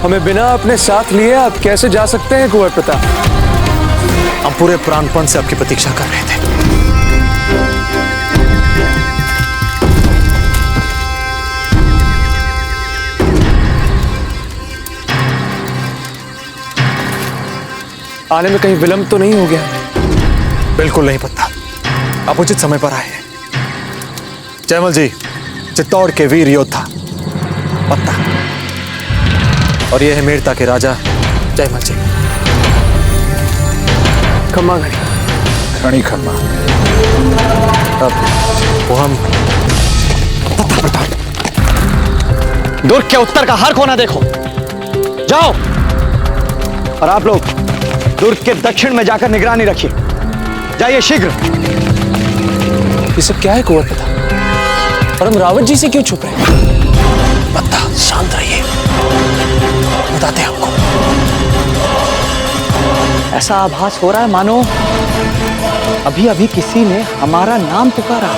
हमें बिना अपने साथ लिए आप कैसे जा सकते हैं कुंवर प्रताप? हम पूरे प्राणपण से आपकी प्रतीक्षा कर रहे थे। आने में कहीं विलंब तो नहीं हो गया? बिल्कुल नहीं पता, आप उचित समय पर आए हैं। जयमल जी चित्तौड़ के वीर योद्धा पत्ता, और यह है मेड़ता के राजा जयमल जी। खम्मा घड़ी खम्मा। अब वो हम पत्ता प्रताप। दुर्ग के उत्तर का हर कोना देखो। जाओ, और आप लोग दुर्ग के दक्षिण में जाकर निगरानी रखिए। जाइए शीघ्र। ये सब क्या है कुंवर प्रताप? और हम रावत जी से क्यों छुप रहे हैं? पत्ता, शांत रहिए, बताते हैं आपको। ऐसा आभास हो रहा है मानो अभी अभी किसी ने हमारा नाम पुकारा।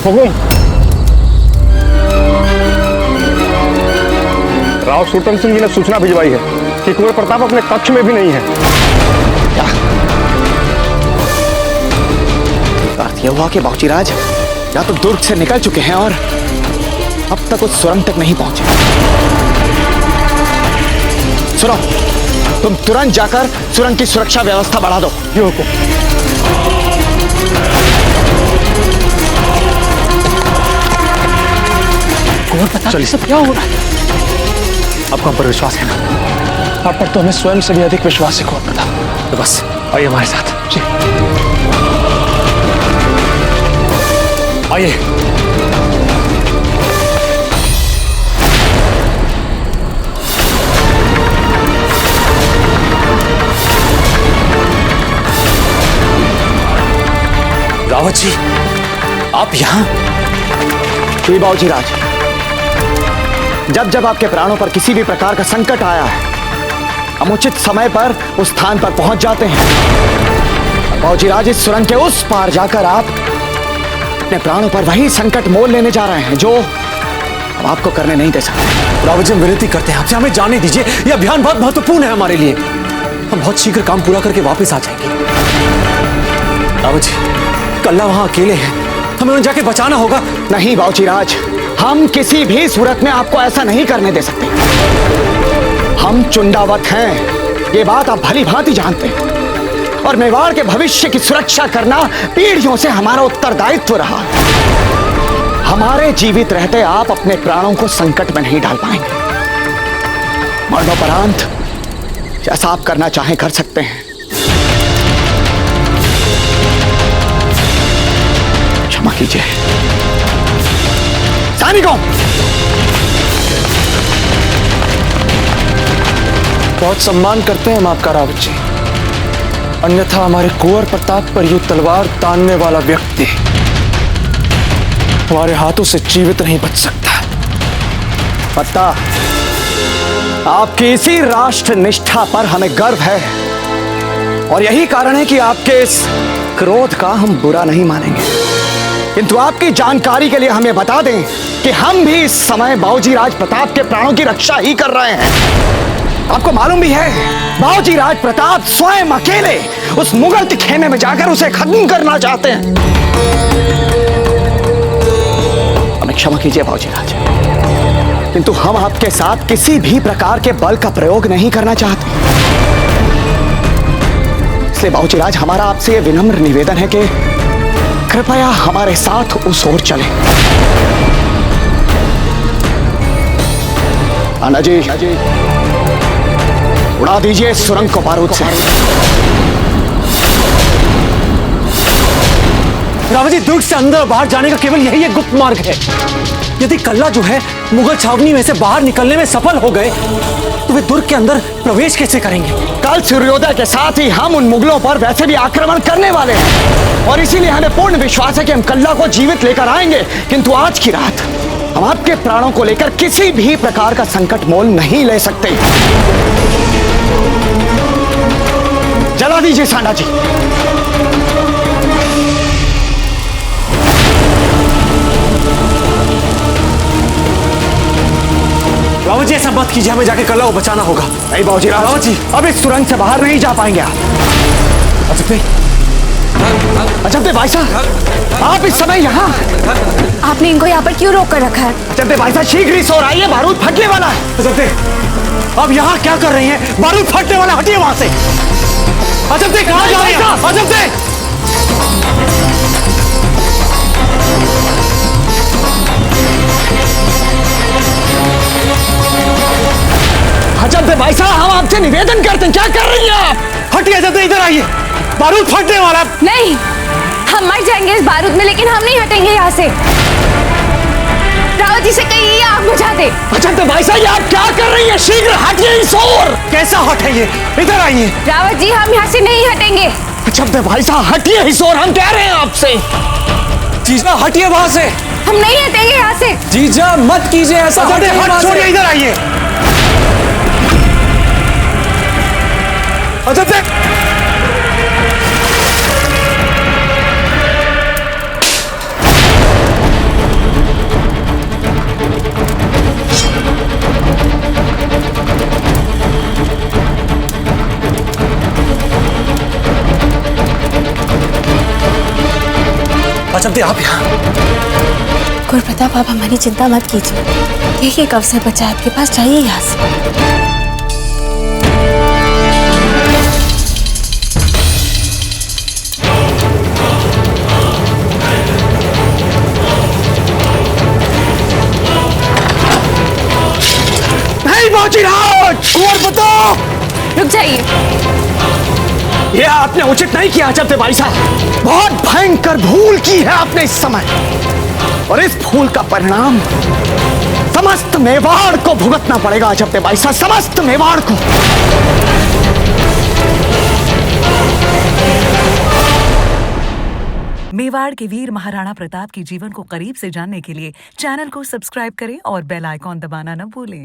हुकुम। राव सुरतन सिंह जी ने सूचना भिजवाई है कि कुंवर प्रताप अपने कक्ष में भी नहीं है। अर्थ यह हुआ कि बाबूजीराज या तो दुर्ग से निकल चुके हैं और अब तक उस सुरंग तक नहीं पहुंचे। सुनो, तुम तुरंत जाकर सुरंग की सुरक्षा व्यवस्था बढ़ा दो। ये हुकुम। चलिए, सब क्या हो रहा है? आपको हम पर विश्वास है ना? आप पर तो हमें स्वयं से भी अधिक विश्वास है कुंवर प्रताप। तो बस आइए हमारे साथ। जी आइए। रावत जी, आप यहाँ? जी बाबूजीराज, जब जब आपके प्राणों पर किसी भी प्रकार का संकट आया है, हम उचित समय पर उस स्थान पर पहुंच जाते हैं। बाबूजीराज, इस सुरंग के उस पार जाकर आप अपने प्राणों पर वही संकट मोल लेने जा रहे हैं जो हम आपको करने नहीं दे सकते। रावत जी, हम विनती करते हैं आपसे, हमें जाने दीजिए। यह अभियान बहुत महत्वपूर्ण है हमारे लिए। हम बहुत शीघ्र काम पूरा करके वापस आ जाएंगे। रावत जी, कल्ला वहां अकेले हैं, हमें उन्हें जाके बचाना होगा। नहीं बाबूजीराज, हम किसी भी सूरत में आपको ऐसा नहीं करने दे सकते। हम चुंडावत हैं, ये बात आप भली भांति जानते हैं। और मेवाड़ के भविष्य की सुरक्षा करना पीढ़ियों से हमारा उत्तरदायित्व रहा। हमारे जीवित रहते आप अपने प्राणों को संकट में नहीं डाल पाएंगे। मरणोपरांत जैसा आप करना चाहें कर सकते हैं। क्षमा कीजिए सैनिकों। बहुत सम्मान करते हैं हम आपका रावत जी, अन्यथा हमारे कुंवर प्रताप पर यूं तलवार तानने वाला व्यक्ति हमारे हाथों से जीवित नहीं बच सकता। पता, आपकी इसी राष्ट्र निष्ठा पर हमें गर्व है और यही कारण है कि आपके इस क्रोध का हम बुरा नहीं मानेंगे। किंतु आपकी जानकारी के लिए हमें बता दें कि हम भी इस समय बाबूजीराज प्रताप के प्राणों की रक्षा ही कर रहे हैं। आपको मालूम भी है, बाबूजीराज प्रताप स्वयं अकेले उस मुगल के खेमे में जाकर उसे खत्म करना चाहते हैं। हमें क्षमा कीजिए बाबूजीराज, किंतु हम आपके साथ किसी भी प्रकार के बल का प्रयोग नहीं करना चाहते। इसलिए बाबूजीराज, हमारा आपसे यह विनम्र निवेदन है कि कृपया हमारे साथ उस ओर चलें। अन्ना जी, उड़ा दीजिए इस सुरंग को बारूद से। रावत जी, दुर्ग से अंदर और बाहर जाने का केवल यही एक गुप्त मार्ग है। यदि कल्ला जो है मुगल छावनी में से बाहर निकलने में सफल हो गए तो वे दुर्ग के अंदर प्रवेश कैसे करेंगे? कल सूर्योदय के साथ ही हम उन मुगलों पर वैसे भी आक्रमण करने वाले हैं और इसीलिए हमें पूर्ण विश्वास है कि हम कल्ला को जीवित लेकर आएंगे। किंतु आज की रात हम आपके प्राणों को लेकर किसी भी प्रकार का संकट मोल नहीं ले सकते। जला दीजिए सांडा जी। रावत जी, ऐसा मत कीजिए, हमें जाके कल्ला को बचाना होगा। नहीं बाबूजीराज, रावत जी, अब इस सुरंग से बाहर नहीं जा पाएंगे आप। अजब भाई साहब, आप इस समय यहाँ? आपने इनको यहाँ पर क्यों रोक कर रखा है? अजब भाई साहब, शीघ्र ही सो आइए, बारूद फटने वाला है। अजब, अब यहाँ क्या कर रही हैं? बारूद फटने वाला, हटिए वहां से। अजब, कहाँ जा रही हैं? अजब, अजब भाई साहब, हम आपसे निवेदन करते हैं, क्या कर रही हैं आप? हटिए अजब, इधर आइए, बारूद फटने वाला। नहीं, हम मर जाएंगे इस बारूद में, लेकिन हम नहीं हटेंगे यहाँ से। रावत जी से कहिए आग बुझा दे। अजब भाई साहब, आप क्या कर रही हैं? शीघ्र हटिए इस ओर। कैसा हटेंगे? इधर आइए। रावत जी, हम यहाँ से नहीं हटेंगे। अजब भाई साहब, हटिए इस ओर, हम कह रहे हैं आपसे। जीजा, हटिए वहां से। हम नहीं हटेंगे यहाँ से। जीजा, मत कीजिए ऐसा। हट छोड़िए, इधर आइए। अजब, अजब आप यहाँ? कुंवर प्रताप, आप हमारी चिंता मत कीजिए। देखिए एक अवसर बचा है आपके पास, जाइए यहाँ से। कुंवर प्रताप, रुक जाइए। ये आपने उचित नहीं किया अजब भाई साहब। बहुत भयंकर भूल की है आपने इस समय, और इस भूल का परिणाम समस्त मेवाड़ को भुगतना पड़ेगा अजब भाई साहब, समस्त मेवाड़ को। मेवाड़ के वीर महाराणा प्रताप के जीवन को करीब से जानने के लिए चैनल को सब्सक्राइब करें और बेल आइकॉन दबाना न भूलें।